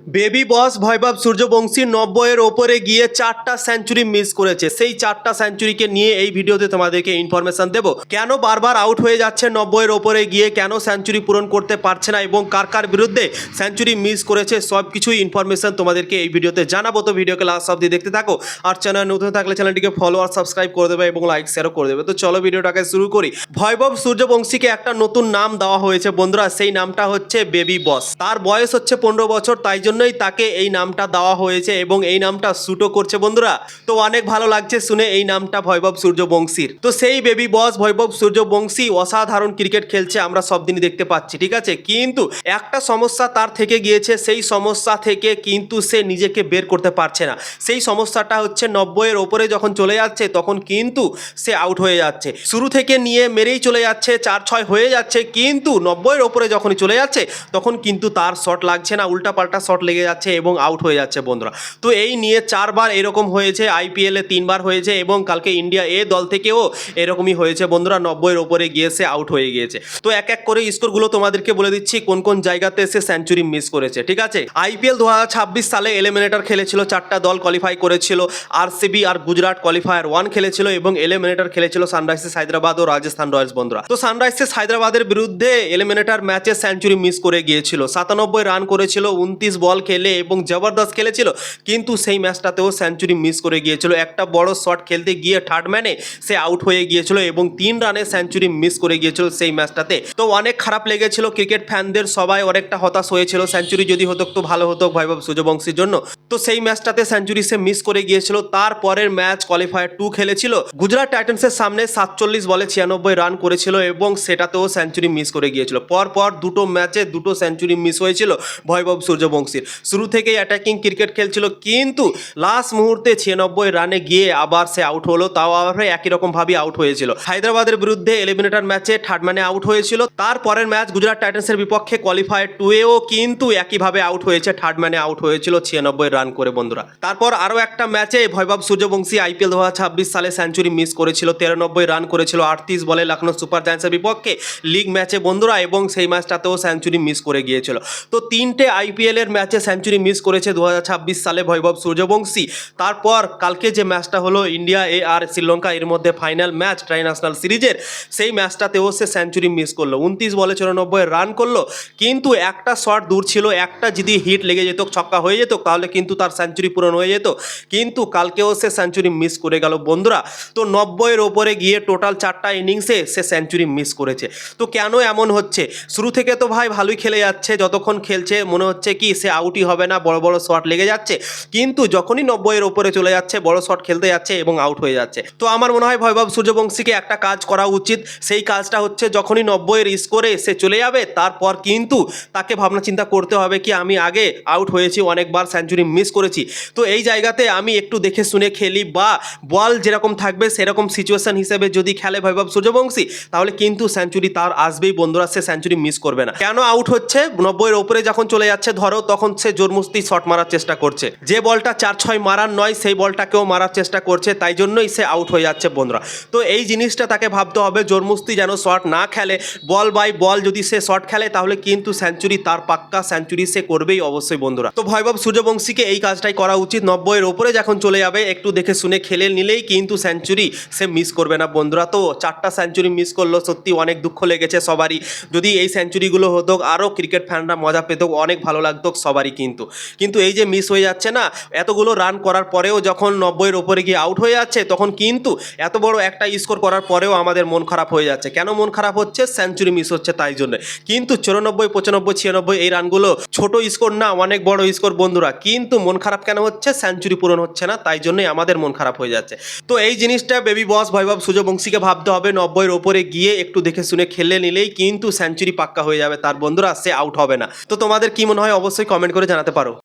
Baby বস ভৈভব সূর্যবংশী ৯০-এর ওপরে গিয়ে ৪টা সেঞ্চুরি মিস করেছে। সেই ৪টা সেঞ্চুরিকে নিয়ে এই ভিডিওতে তোমাদেরকে ইনফরমেশন দেব। কেন বারবার আউট হয়ে যাচ্ছে ৯০-এর ওপরে গিয়ে, কেন সেঞ্চুরি পূরণ করতে পারছে না এবং কার কার বিরুদ্ধে সেঞ্চুরি মিস করেছে, সব কিছুই ইনফরমেশন তোমাদেরকে এই ভিডিওতে জানাবো। তো ভিডিওকে লাস্ট অবধি দেখতে থাকো। আর চ্যানেল নতুন থাকলে চ্যানেলটিকে ফলো আর সাবস্ক্রাইব করে দেবে এবং লাইক শেয়ারও করে দেবে। তো চলো ভিডিওটাকে শুরু করি। ভৈভব সূর্যবংশীকে একটা নতুন নাম দেওয়া হয়েছে বন্ধুরা, সেই নামটা হচ্ছে বেবি বস। তার বয়স হচ্ছে ১৫ বছর, তাই জন্যই তাকে এই নামটা দেওয়া হয়েছে এবং এই নামটা স্যুটও করছে বন্ধুরা। তো অনেক ভালো লাগছে শুনে এই নামটা ভৈভব সূর্যবংশীর। তো সেই বেবি বস ভৈভব সূর্যবংশী অসাধারণ ক্রিকেট খেলছে, আমরা সব দিনই দেখতে পাচ্ছি, ঠিক আছে। কিন্তু একটা সমস্যা তার থেকে গিয়েছে, সেই সমস্যা থেকে কিন্তু সে নিজেকে বের করতে পারছে না। সেই সমস্যাটা হচ্ছে ৯০-এর ওপরে যখন চলে যাচ্ছে তখন কিন্তু সে আউট হয়ে যাচ্ছে। শুরু থেকে নিয়ে মেরেই চলে যাচ্ছে, ৪-৬ হয়ে যাচ্ছে, কিন্তু ৯০-এর ওপরে যখনই চলে যাচ্ছে তখন কিন্তু তার শট লাগছে না, উল্টাপাল্টা শট লেগে যাচ্ছে এবং আউট হয়ে যাচ্ছে বন্ধুরা। তো এই নিয়ে ৪বার এরকম হয়েছে, আইপিএলে ৩বার হয়েছে এবং কালকে ইন্ডিয়া এ দল থেকেও এরকমই হয়েছে বন্ধুরা। ৯০-এর ওপরে গিয়ে সে আউট হয়ে গিয়েছে। তো এক এক করে স্কোরগুলো তোমাদেরকে বলে দিচ্ছি কোন কোন জায়গাতে সে সেঞ্চুরি মিস করেছে, ঠিক আছে। আইপিএল ২০২৬ সালে এলিমিনেটর খেলেছিল, ৪টা দল কোয়ালিফাই করেছিল। আরসিবি আর গুজরাট কোয়ালিফায়ার 1 খেলেছিল এবং এলিমিনেটর খেলেছিল সানরাইজার্স হায়দ্রাবাদ ও রাজস্থান রয়্যালস বন্ধুরা। তো সানরাইজার্স হায়দ্রাবাদের বিরুদ্ধে এলিমিনেটর ম্যাচে সেঞ্চুরি মিস করে গিয়েছিল, ৯৭ রান করেছিল ২৯ বল খেলে এবং জবরদস্ত খেলেছিল, কিন্তু সেই ম্যাচটাতেও সেঞ্চুরি মিস করে গিয়েছিল। একটা বড় শট খেলতে গিয়ে থার্ড ম্যানে সে আউট হয়ে গিয়েছিল এবং ৩ রানে সেঞ্চুরি মিস করে গিয়েছিল সেই ম্যাচটাতে। তো অনেক খারাপ লেগেছিল ক্রিকেট ফ্যানদের, সবাই অনেকটা হতাশ হয়েছিল। সেঞ্চুরি যদি হতো তো ভালো হতো ভৈভব সূর্যবংশীর জন্য। তো সেই ম্যাচটাতে সেঞ্চুরি সে মিস করে গিয়েছিল। তারপরের ম্যাচ কোয়ালিফায়ার 2 খেলেছিল, গুজরাট টাইটান্সের সামনে ৪৭ বলে ৯৬ রান করেছিল এবং সেটাতেও সেঞ্চুরি মিস করে গিয়েছিল। পরপর দুটো ম্যাচে দুটো সেঞ্চুরি মিস হয়েছিল ভৈভব সূর্যবংশীর। শুরু থেকেই অ্যাটাকিং ক্রিকেট খেলছিল, কিন্তু লাস্ট মুহূর্তে ৯৬ রানে গিয়ে আবার সে আউট হলো, তাও আবার একই রকমভাবে আউট হয়েছিল। হায়দ্রাবাদের বিরুদ্ধে এলিমিনেটর ম্যাচে থার্ড ম্যানে আউট হয়েছিল। তারপরের ম্যাচ গুজরাট টাইটান্সের বিপক্ষে কোয়ালিফায়ার 2-এও কিন্তু একইভাবে আউট হয়েছে, থার্ড ম্যানে আউট হয়েছিল ৯৬ রান করে বন্ধুরা। তারপর আরও একটা ম্যাচে ভৈভব সূর্যবংশী আইপিএল ২০২৬ সালে সেঞ্চুরি মিস করেছিল, ৯৩ রান করেছিল ৩৮ বলে লখনৌ সুপার জায়ান্টসের বিপক্ষে লিগ ম্যাচে বন্ধুরা, এবং সেই ম্যাচটাতেও সেঞ্চুরি মিস করে গিয়েছিল। তো 3টে আইপিএলের ম্যাচে সেঞ্চুরি মিস করেছে ২০২৬ সালে ভৈভব সূর্যবংশী। তারপর কালকে যে ম্যাচটা হলো ইন্ডিয়া এ আর শ্রীলঙ্কা, এর মধ্যে ফাইনাল ম্যাচ ট্রাইন্যাশনাল সিরিজের, সেই ম্যাচটাতেও সে সেঞ্চুরি মিস করলো, 29 বলে ৯৪ রান করলো, কিন্তু একটা শট দূর ছিল, একটা যদি হিট লেগে যেত, ছক্কা হয়ে যেত, তাহলে কিন্তু তার সেঞ্চুরি পূরণ হয়ে যেত, কিন্তু কালকেও সে সেঞ্চুরি মিস করে গেল বন্ধুরা। তো ৯০-এর ওপরে গিয়ে টোটাল 4টা ইনিংসে সে সেঞ্চুরি মিস করেছে। তো কেন এমন হচ্ছে? শুরু থেকে তো ভাই ভালোই খেলে যাচ্ছে, যতক্ষণ খেলছে মনে হচ্ছে কি সে আউটই হবে না, বড় বড় শট লেগে যাচ্ছে, কিন্তু যখনই ৯০-এর ওপরে চলে যাচ্ছে বড় শট খেলতে যাচ্ছে এবং আউট হয়ে যাচ্ছে। তো আমার মনে হয় ভৈভব সূর্যবংশীকে একটা কাজ করা উচিত, সেই কাজটা হচ্ছে যখনই ৯০-এর স্কোরে সে চলে যাবে তারপর কিন্তু তাকে ভাবনা চিন্তা করতে হবে কি আমি আগে আউট হয়েছি, অনেকবার সেঞ্চুরি মিস করেছি, তো এই জায়গাতে আমি একটু দেখে শুনে খেলি, বা বল যেরকম থাকবে সেরকম সিচুয়েশন হিসেবে যদি খেলে ভৈভব সূর্যবংশী, তাহলে কিন্তু সেঞ্চুরি তার আসবেই বন্ধুরা, সে সেঞ্চুরি মিস করবে না। কেন আউট হচ্ছে? ৯০-এর ওপরে যখন চলে যাচ্ছে ধরো, তখন সে জোরমস্তি শট মারার চেষ্টা করছে, যে বলটা ৪-৬ মারার নয় সেই বলটাকেও মারার চেষ্টা করছে, তাই জন্যই সে আউট হয়ে যাচ্ছে বন্ধুরা। তো এই জিনিসটা তাকে ভাবতে হবে, জোরমস্তি যেন শট না খেলে, বল বাই বল যদি সে শট খেলে তাহলে কিন্তু সেঞ্চুরি তার পাক্কা, সেঞ্চুরি সে করবেই অবশ্যই বন্ধুরা। তো ভৈভব সূর্যবংশীকে এই কাজটাই করা উচিত, ৯০-এর ওপরে যখন চলে যাবে একটু দেখে শুনে খেলে নিলেই কিন্তু সেঞ্চুরি সে মিস করবে না বন্ধুরা। তো 4টা সেঞ্চুরি মিস করলো, সত্যি অনেক দুঃখ লেগেছে সবারই। যদি এই সেঞ্চুরিগুলো হতো আরও ক্রিকেট ফ্যানরা মজা পেত, অনেক ভালো লাগতো সবারই, কিন্তু এই যে মিস হয়ে যাচ্ছে না, এতগুলো রান করার পরেও যখন ৯০-এর ওপরে গিয়ে আউট হয়ে যাচ্ছে তখন কিন্তু এত বড় একটা স্কোর করার পরেও আমাদের মন খারাপ হয়ে যাচ্ছে। কেন মন খারাপ হচ্ছে? সেঞ্চুরি মিস হচ্ছে তাই জন্য। কিন্তু ৯৪, ৯৫, ৯৬ এই রানগুলো ছোট স্কোর না, অনেক বড় স্কোর বন্ধুরা, কিন্তু মন খারাপ কেন হচ্ছে? সেঞ্চুরি পূরণ হচ্ছে না, তাই জন্যই আমাদের মন খারাপ হয়ে যাচ্ছে। তো এই জিনিসটা বেবি বস ভৈভব সূর্যবংশীকে ভাবতে হবে, ৯০-এর ওপরে গিয়ে একটু দেখে শুনে খেলে নিলেই কিন্তু সেঞ্চুরি পাক্কা হয়ে যাবে তার বন্ধুরা, সে আউট হবে না। তো তোমাদের কি মনে হয় অবশ্যই কমেন্ট করে জানাতে পারো।